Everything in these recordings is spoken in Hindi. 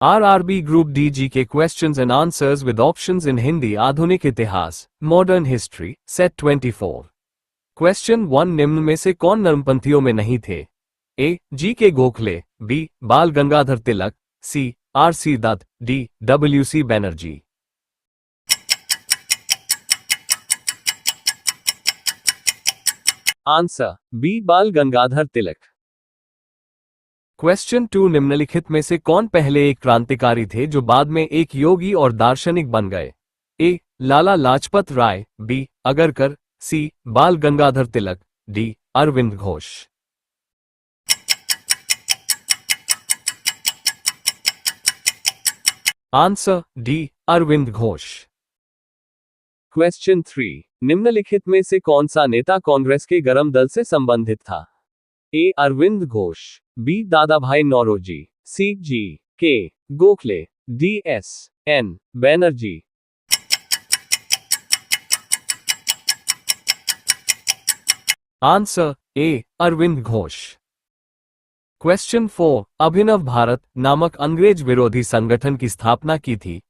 RRB Group D GK questions and answers with options in Hindi. आधुनिक इतिहास, मॉडर्न हिस्ट्री, सेट 24। क्वेश्चन 1 निम्न में से कौन नरमपंथियों में नहीं थे? ए. जी K Gokhale, B. Bal Gangadhar Tilak, C. RC Dutt, D. WC Banerjee. Answer B. Bal Gangadhar तिलक। क्वेश्चन 2 निम्नलिखित में से कौन पहले एक क्रांतिकारी थे जो बाद में एक योगी और दार्शनिक बन गए? A. Lala Lajpat Rai, B. Agarkar, C. Bal Gangadhar Tilak, D. Arvind Ghosh. Answer D. Arvind Ghosh. Question 3 निम्नलिखित में से कौन सा नेता कांग्रेस के गरम दल से संबंधित था? A. Aurobindo Ghosh, B. Dadabhai Naoroji, C. G. K. Gokhale, D. S. N. Banerjee. Answer A. Aurobindo Ghosh. Question 4 Abhinav Bharat नामक अंग्रेज विरोधी संगठन की स्थापना की थी?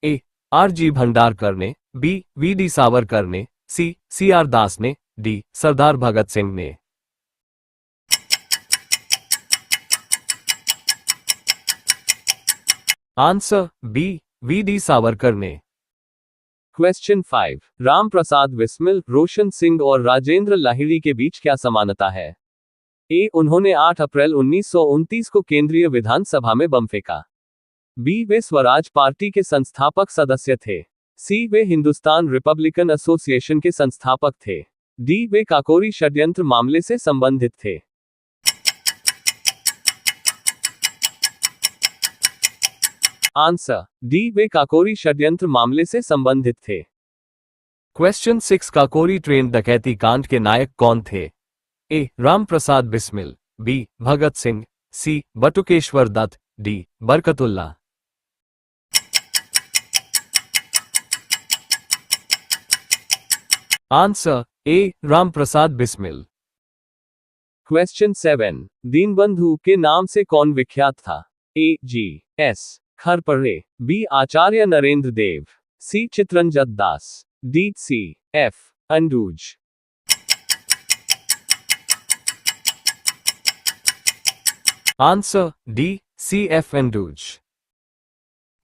ए. RG भंडारकर ने, बी. VD सावरकर ने, सी. CR दास ने, डी. सरदार भगत सिंह ने। Answer B. VD सावरकर ने। क्वेश्चन 5 राम प्रसाद बिस्मिल, रोशन सिंह और राजेंद्र लाहिड़ी के बीच क्या समानता है? ए. उन्होंने 8 अप्रैल 1929 को केंद्रीय विधानसभा में बम फेंका। बी. वे स्वराज पार्टी के संस्थापक सदस्य थे। सी. वे हिंदुस्तान रिपब्लिकन एसोसिएशन के संस्थापक थे। डी. वे काकोरी षड्यंत्र मामले से संबंधित थे। Answer D. वे काकोरी षड्यंत्र मामले से संबंधित थे। क्वेश्चन 6 काकोरी ट्रेन डकैती कांड के नायक कौन थे? A. Ram Prasad Bismil, B. Bhagat Singh, C. Batukeshwar Dutt, D. Barkatullah. Answer A. Ram Prasad Bismil. Question 7 Deenbandhu के नाम से कौन विख्यात था? A. G. S. Khaparde, B. Acharya Narendra Dev, C. Chittaranjan Das, D. C. F. Andrews. Answer D. C. F. Andrews.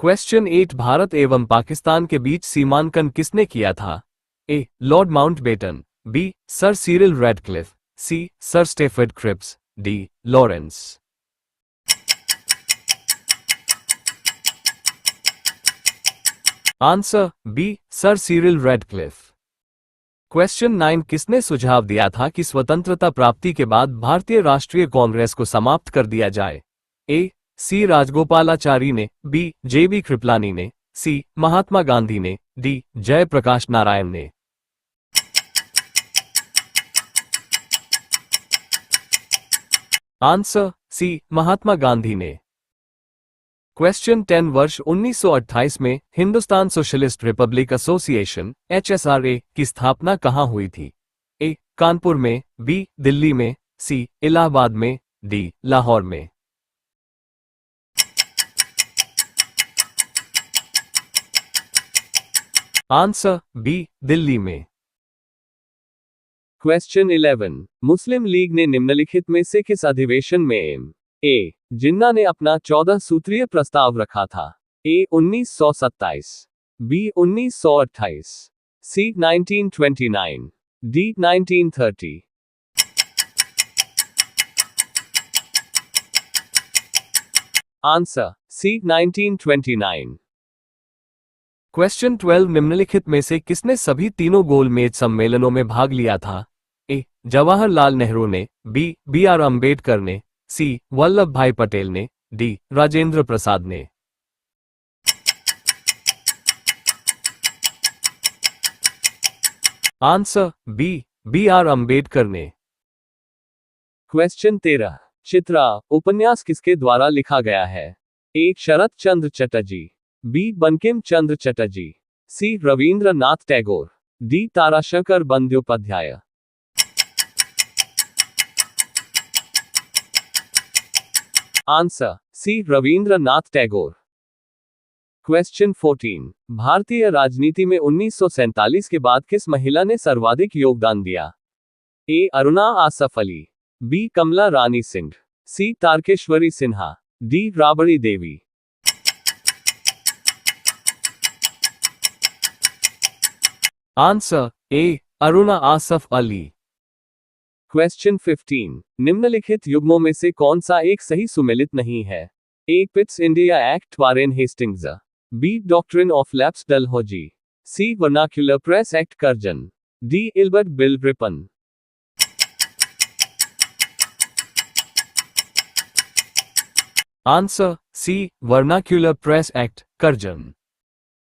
Question 8 Bharat एवं पाकिस्तान के बीच सीमांकन किसने किया था? A. Lord Mountbatten, B. Sir Cyril Radcliffe, C. Sir Stafford Cripps, D. Lawrence. Answer B. Sir Cyril Radcliffe. Question 9 किसने सुझाव दिया था कि स्वतंत्रता प्राप्ति के बाद भारतीय राष्ट्रीय कांग्रेस को समाप्त कर दिया जाए? ए. सी. राजगोपालाचारी ने, बी. JB कृपलानी ने, सी. महात्मा गांधी ने, डी. जयप्रकाश नारायण ने। Answer C. महात्मा गांधी ने। क्वेश्चन 10 वर्ष 1928 में Hindustan socialist Republic association HSRA की स्थापना कहां हुई थी? ए. कानपुर में, बी. दिल्ली में, सी. इलाहाबाद में, डी. लाहौर में। Answer B. दिल्ली में। क्वेश्चन 11 मुस्लिम लीग ने निम्नलिखित में से किस अधिवेशन में एम. ए. जिन्ना ने अपना 14 सूत्रीय प्रस्ताव रखा था? A. 1927, B. 1928, C. 1929, D. 1930। Answer C. 1929। Question 12 निम्नलिखित में से किसने सभी तीनों गोलमेज सम्मेलनों में भाग लिया था? ए. जवाहरलाल नेहरू ने, बी. BR अम्बेडकर ने, सी. वल्लभ भाई पटेल ने, डी. राजेंद्र प्रसाद ने। Answer B. BR अम्बेडकर ने। क्वेश्चन 13 चित्रा उपन्यास किसके द्वारा लिखा गया है? A. Sarat Chandra Chatterjee, B. Bankim Chandra Chatterjee, C. Rabindranath Tagore, D. Tarashankar Bandyopadhyay. Answer C. Rabindranath Tagore. Question 14। भारतीय राजनीति में 1947 के बाद किस महिला ने सर्वाधिक योगदान दिया? A. Aruna Asaf Ali, B. Kamla Rani Singh, C. Tarkeshwari Sinha, D. Rabri Devi. Answer A. Aruna Asaf Ali. Question 15। निम्नलिखित युग्मों में से कौन सा एक सही सुमेलित नहीं है? A. Pitt's India Act Warren Hastings, B. Doctrine of lapse Dalhousie, C. Vernacular press act Curzon, D. Ilbert bill Ripon. Answer C. Vernacular press act Curzon.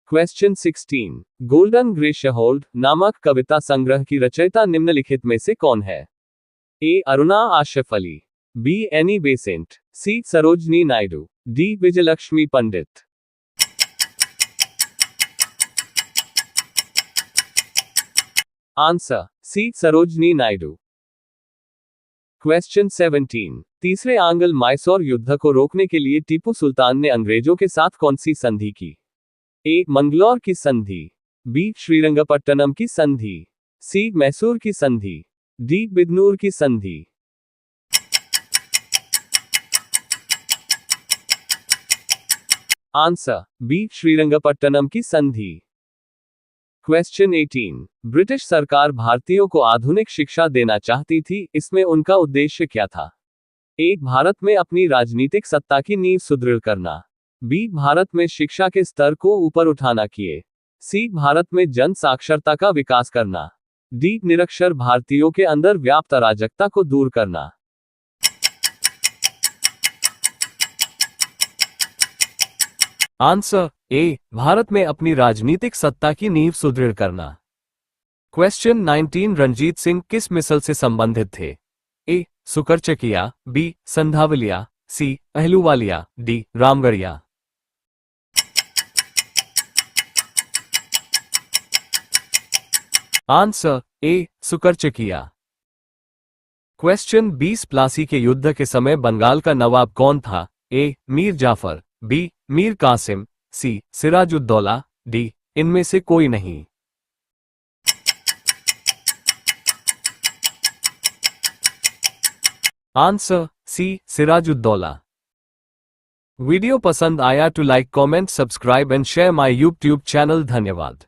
Question 16। Golden threshold नामक कविता संग्रह की रचयिता निम्नलिखित में से कौन है? A. Aruna Asaf Ali, B. Annie Besant, C. Sarojini Naidu, D. Vijayalakshmi Pandit. Answer C. Sarojini Naidu. Question 17। तीसरे आंग्ल माइसोर युद्ध को रोकने के लिए टीपू सुल्तान ने अंग्रेजों के साथ कौन सी संधि की? ए. मंगलौर की संधि, बी. श्रीरंगपट्टनम की संधि, सी. मैसूर की संधि, डी. बिदनूर की संधि। Answer B. श्रीरंगपट्टनम की संधि। क्वेश्चन 18। ब्रिटिश सरकार भारतीयों को आधुनिक शिक्षा देना चाहती थी, इसमें उनका उद्देश्य क्या था? ए. भारत में अपनी राजनीतिक सत्ता की नींव सुदृढ़ करना, बी. भारत में शिक्षा के स्तर को ऊपर उठाना किए, सी. भारत में जन साक्षरता का विकास करना, डी. निरक्षर भारतीयों के अंदर व्याप्त अराजकता को दूर करना। Answer A. भारत में अपनी राजनीतिक सत्ता की नींव सुदृढ़ करना। क्वेश्चन 19। रणजीत सिंह किस मिसल से संबंधित थे? A. Sukerchakia, B. Sandhawalia, C. Ahluwalia, D. Ramgarhia. Answer A. Sukerchakia. Question 20। Plassey के युद्ध के समय बंगाल का नवाब कौन था? A. Mir Jafar, B. Mir Qasim, C. Sirajuddaula, D. इनमें से कोई नहीं। Answer C. सिराजुद्दौला। वीडियो पसंद आया तो like comment subscribe and share my YouTube channel. धन्यवाद।